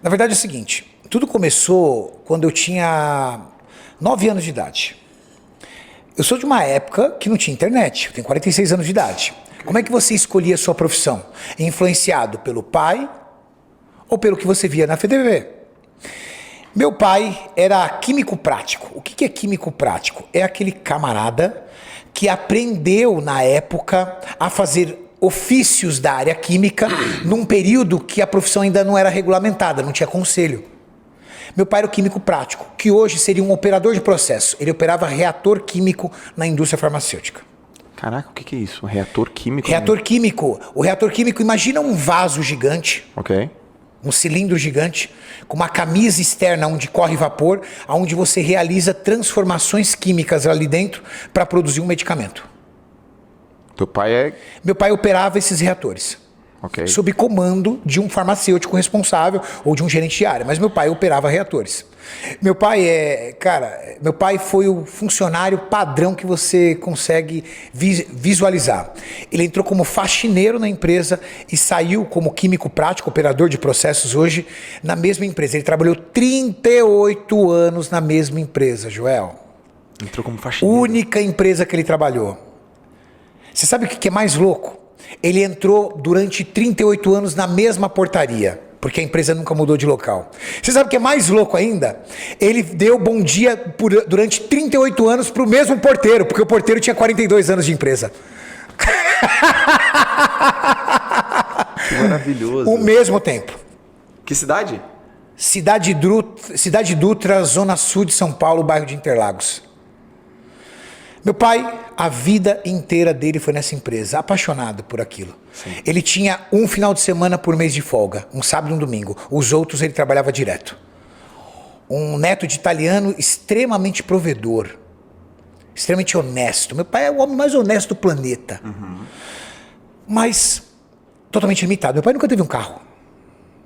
Na verdade é o seguinte, tudo começou quando eu tinha 9 anos de idade. Eu sou de uma época que não tinha internet, eu tenho 46 anos de idade. Como é que você escolhia a sua profissão? Influenciado pelo pai ou pelo que você via na FDV? Meu pai era químico prático. O que é químico prático? É aquele camarada que aprendeu na época a fazer ofícios da área química num período que a profissão ainda não era regulamentada, não tinha conselho. Meu pai era o químico prático, que hoje seria um operador de processo. Ele operava reator químico na indústria farmacêutica. Caraca, o que é isso? Um reator químico? Reator químico. O reator químico, imagina um vaso gigante. Ok. Um cilindro gigante, com uma camisa externa onde corre vapor, onde você realiza transformações químicas ali dentro para produzir um medicamento. Teu pai é... Meu pai operava esses reatores. Ok. Sob comando de um farmacêutico responsável ou de um gerente de área, mas meu pai operava reatores. Meu pai foi o funcionário padrão que você consegue visualizar. Ele entrou como faxineiro na empresa e saiu como químico prático, operador de processos hoje na mesma empresa. Ele trabalhou 38 anos na mesma empresa, Joel. Entrou como faxineiro. Única empresa que ele trabalhou. Você sabe o que é mais louco? Ele entrou durante 38 anos na mesma portaria, porque a empresa nunca mudou de local. Você sabe o que é mais louco ainda? Ele deu bom dia durante 38 anos para o mesmo porteiro, porque o porteiro tinha 42 anos de empresa. Que maravilhoso. O mesmo tempo. Que cidade? Cidade Dutra, Zona Sul de São Paulo, bairro de Interlagos. Meu pai, a vida inteira dele foi nessa empresa, apaixonado por aquilo. Sim. Ele tinha um final de semana por mês de folga, um sábado e um domingo. Os outros ele trabalhava direto. Um neto de italiano extremamente provedor, extremamente honesto. Meu pai é o homem mais honesto do planeta. Uhum. Mas totalmente limitado. Meu pai nunca teve um carro.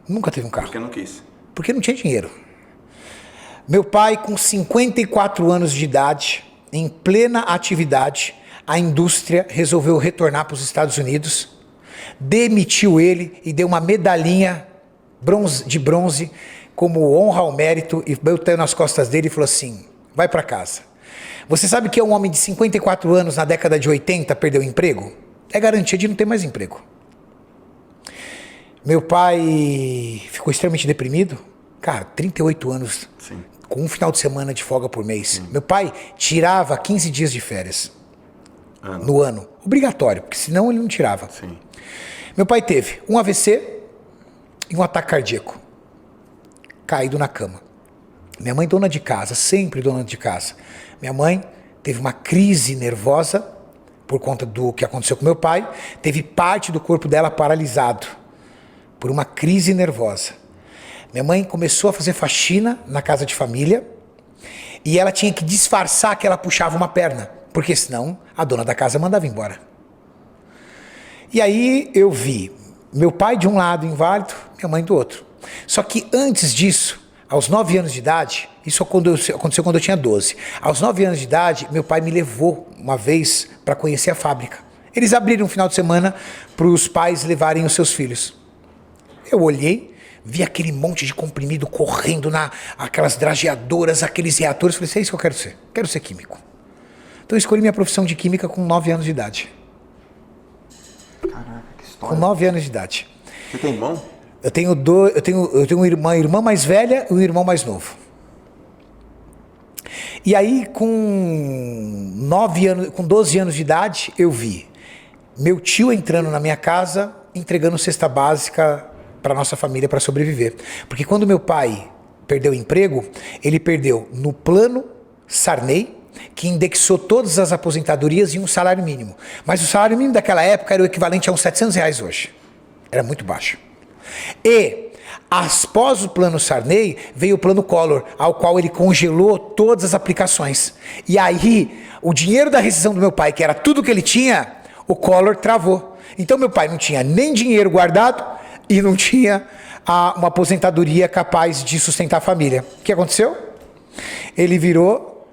Nunca teve um carro. Porque não quis. Porque não tinha dinheiro. Meu pai, com 54 anos de idade, em plena atividade, a indústria resolveu retornar para os Estados Unidos, demitiu ele e deu uma medalhinha de bronze como honra ao mérito e botou nas costas dele e falou assim, vai para casa. Você sabe que um homem de 54 anos na década de 80 perdeu o emprego? É garantia de não ter mais emprego. Meu pai ficou extremamente deprimido. Cara, 38 anos. Sim. Com um final de semana de folga por mês. Meu pai tirava 15 dias de férias no ano. Obrigatório, porque senão ele não tirava. Sim. Meu pai teve um AVC e um ataque cardíaco. Caído na cama. Minha mãe, dona de casa, sempre dona de casa. Minha mãe teve uma crise nervosa por conta do que aconteceu com meu pai. Teve parte do corpo dela paralisado por uma crise nervosa. Minha mãe começou a fazer faxina na casa de família e ela tinha que disfarçar que ela puxava uma perna, porque senão a dona da casa mandava embora. E aí eu vi meu pai de um lado inválido, minha mãe do outro. Só que antes disso, aos 9 anos de idade, isso aconteceu quando eu tinha 12. Aos 9 anos de idade, meu pai me levou uma vez para conhecer a fábrica. Eles abriram um final de semana para os pais levarem os seus filhos. Eu olhei, vi aquele monte de comprimido correndo aquelas drageadoras, aqueles reatores. Falei, é isso que eu quero ser. Quero ser químico. Então eu escolhi minha profissão de química com 9 anos de idade. Caraca, que história. Com 9 anos de idade. Você tem irmão? Eu tenho uma irmã mais velha e um irmão mais novo. E aí, com 12 anos de idade, eu vi meu tio entrando na minha casa, entregando cesta básica para nossa família para sobreviver. Porque quando meu pai perdeu o emprego, ele perdeu no plano Sarney, que indexou todas as aposentadorias em um salário mínimo. Mas o salário mínimo daquela época era o equivalente a uns R$700 hoje. Era muito baixo. E, após o plano Sarney, veio o plano Collor, ao qual ele congelou todas as aplicações. E aí, o dinheiro da rescisão do meu pai, que era tudo que ele tinha, o Collor travou. Então meu pai não tinha nem dinheiro guardado, e não tinha uma aposentadoria capaz de sustentar a família. O que aconteceu? Ele virou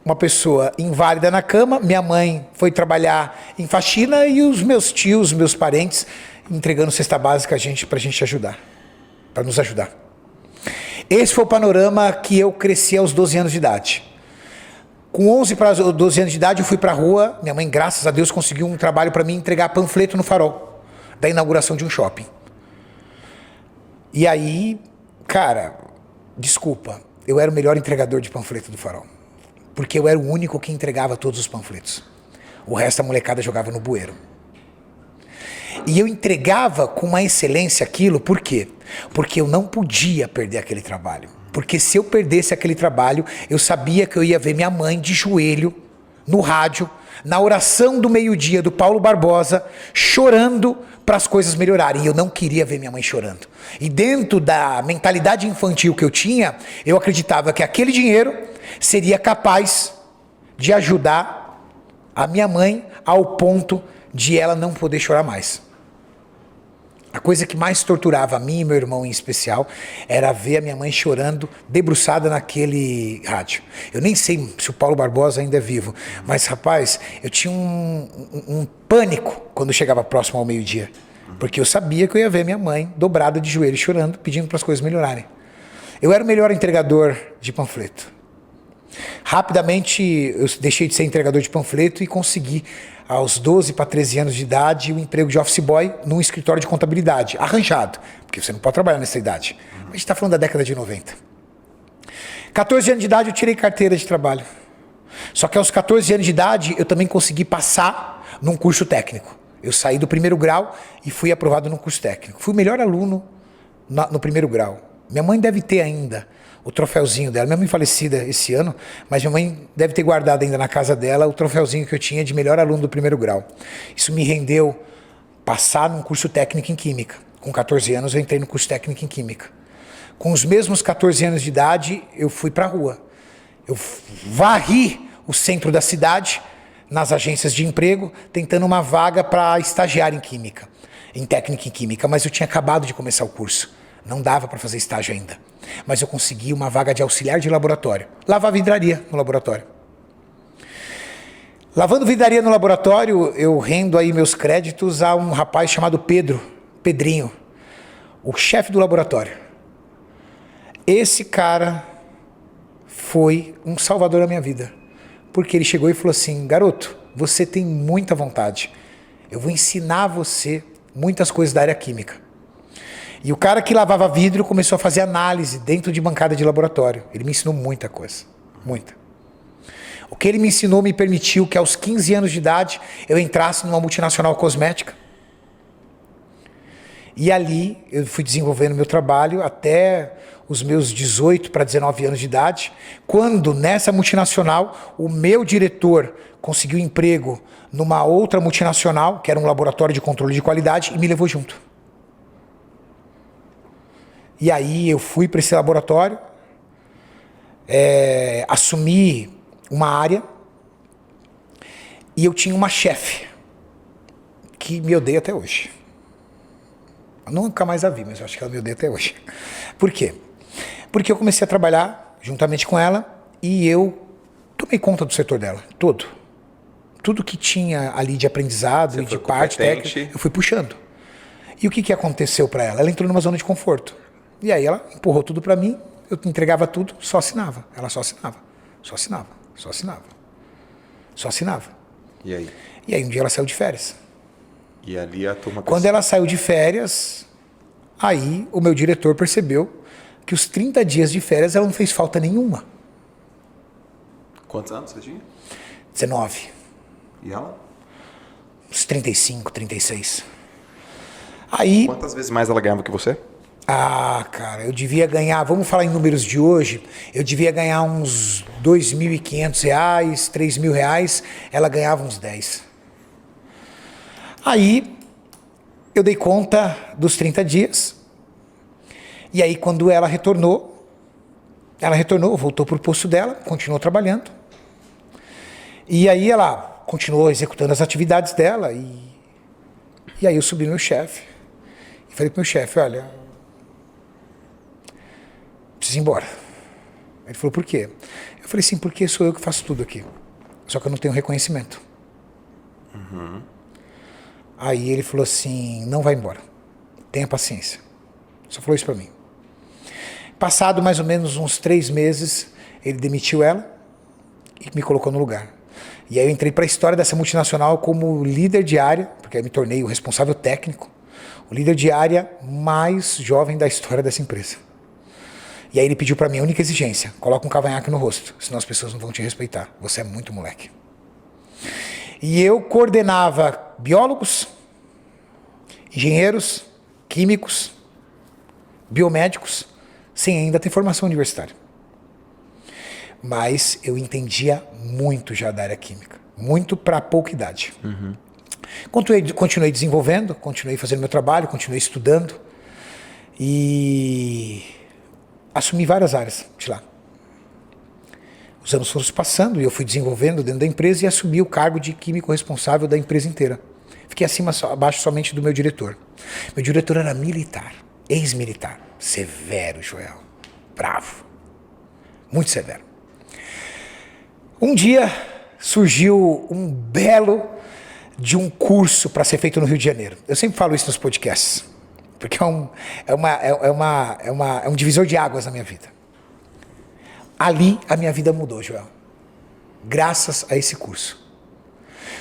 uma pessoa inválida na cama, minha mãe foi trabalhar em faxina e os meus tios, meus parentes, entregando cesta básica pra gente ajudar. para nos ajudar. Esse foi o panorama que eu cresci aos 12 anos de idade. Com 11 para 12 anos de idade, eu fui para a rua. Minha mãe, graças a Deus, conseguiu um trabalho para mim entregar panfleto no Farol, da inauguração de um shopping. E aí, cara, desculpa, eu era o melhor entregador de panfleto do Farol. Porque eu era o único que entregava todos os panfletos. O resto da molecada jogava no bueiro. E eu entregava com uma excelência aquilo, por quê? Porque eu não podia perder aquele trabalho. Porque se eu perdesse aquele trabalho, eu sabia que eu ia ver minha mãe de joelho, no rádio, na oração do meio-dia do Paulo Barbosa, chorando para as coisas melhorarem. E eu não queria ver minha mãe chorando. E dentro da mentalidade infantil que eu tinha, eu acreditava que aquele dinheiro seria capaz de ajudar a minha mãe ao ponto de ela não poder chorar mais. A coisa que mais torturava a mim e meu irmão em especial era ver a minha mãe chorando, debruçada naquele rádio. Eu nem sei se o Paulo Barbosa ainda é vivo, mas rapaz, eu tinha um pânico quando chegava próximo ao meio-dia, porque eu sabia que eu ia ver minha mãe dobrada de joelho chorando, pedindo para as coisas melhorarem. Eu era o melhor entregador de panfleto. Rapidamente eu deixei de ser entregador de panfleto e consegui, aos 12 para 13 anos de idade, um emprego de office boy num escritório de contabilidade, arranjado, porque você não pode trabalhar nessa idade. A gente está falando da década de 90. 14 anos de idade eu tirei carteira de trabalho. Só que aos 14 anos de idade eu também consegui passar num curso técnico. Eu saí do primeiro grau e fui aprovado num curso técnico. Fui o melhor aluno no primeiro grau. Minha mãe deve ter ainda o troféuzinho dela. Minha mãe falecida esse ano, mas minha mãe deve ter guardado ainda na casa dela o troféuzinho que eu tinha de melhor aluno do primeiro grau. Isso me rendeu passar num curso técnico em Química. Com 14 anos eu entrei no curso técnico em Química. Com os mesmos 14 anos de idade, eu fui para a rua. Eu varri o centro da cidade, nas agências de emprego, tentando uma vaga para estagiário em Química, em técnica em Química, mas eu tinha acabado de começar o curso. Não dava para fazer estágio ainda. Mas eu consegui uma vaga de auxiliar de laboratório. Lavar vidraria no laboratório. Lavando vidraria no laboratório, eu rendo aí meus créditos a um rapaz chamado Pedrinho, o chefe do laboratório. Esse cara foi um salvador da minha vida. Porque ele chegou e falou assim: garoto, você tem muita vontade. Eu vou ensinar você muitas coisas da área química. E o cara que lavava vidro começou a fazer análise dentro de bancada de laboratório. Ele me ensinou muita coisa, muita. O que ele me ensinou me permitiu que aos 15 anos de idade eu entrasse numa multinacional cosmética. E ali eu fui desenvolvendo meu trabalho até os meus 18 para 19 anos de idade, quando nessa multinacional o meu diretor conseguiu emprego numa outra multinacional, que era um laboratório de controle de qualidade, e me levou junto. E aí eu fui para esse laboratório, assumi uma área, e eu tinha uma chefe que me odeia até hoje. Eu nunca mais a vi, mas eu acho que ela me odeia até hoje. Por quê? Porque eu comecei a trabalhar juntamente com ela e eu tomei conta do setor dela, todo. Tudo que tinha ali de aprendizado e de parte técnica, eu fui puxando. E o que aconteceu para ela? Ela entrou numa zona de conforto. E aí ela empurrou tudo para mim, eu entregava tudo, só assinava. Ela só assinava, só assinava, só assinava, só assinava. E aí? E aí um dia ela saiu de férias. E ali a turma... Quando ela saiu de férias, aí o meu diretor percebeu que os 30 dias de férias ela não fez falta nenhuma. Quantos anos você tinha? 19. E ela? Uns 35, 36. Aí... Quantas vezes mais ela ganhava que você? Ah, cara, eu devia ganhar, vamos falar em números de hoje, eu devia ganhar uns R$2.500, R$3.000, ela ganhava uns 10. Aí, eu dei conta dos 30 dias, e aí quando ela retornou, voltou para o posto dela, continuou trabalhando, e aí ela continuou executando as atividades dela, e aí eu subi no meu chefe, e falei pro meu chefe: olha, preciso ir embora. Ele falou: por quê? Eu falei: sim, porque sou eu que faço tudo aqui. Só que eu não tenho reconhecimento. Uhum. Aí ele falou assim: não vai embora. Tenha paciência. Só falou isso pra mim. Passado mais ou menos uns 3 meses, ele demitiu ela e me colocou no lugar. E aí eu entrei para a história dessa multinacional como líder de área, porque aí me tornei o responsável técnico, o líder de área mais jovem da história dessa empresa. E aí ele pediu para mim a única exigência: coloca um cavanhaque no rosto, senão as pessoas não vão te respeitar. Você é muito moleque. E eu coordenava biólogos, engenheiros, químicos, biomédicos, sem ainda ter formação universitária. Mas eu entendia muito já da área química, muito para pouca idade. Continuei desenvolvendo, continuei fazendo meu trabalho, continuei estudando e assumi várias áreas de lá. Os anos foram se passando e eu fui desenvolvendo dentro da empresa e assumi o cargo de químico responsável da empresa inteira. Fiquei abaixo somente do meu diretor. Meu diretor era militar, ex-militar, severo, Joel, bravo, muito severo. Um dia surgiu um belo de um curso para ser feito no Rio de Janeiro. Eu sempre falo isso nos podcasts, porque é um divisor de águas na minha vida. Ali a minha vida mudou, Joel, graças a esse curso.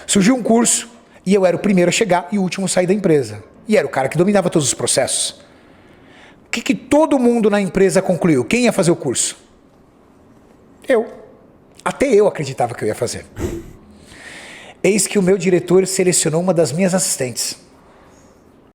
Surgiu um curso e eu era o primeiro a chegar e o último a sair da empresa. E era o cara que dominava todos os processos. O que todo mundo na empresa concluiu? Quem ia fazer o curso? Eu. Até eu acreditava que eu ia fazer. Eis que o meu diretor selecionou uma das minhas assistentes.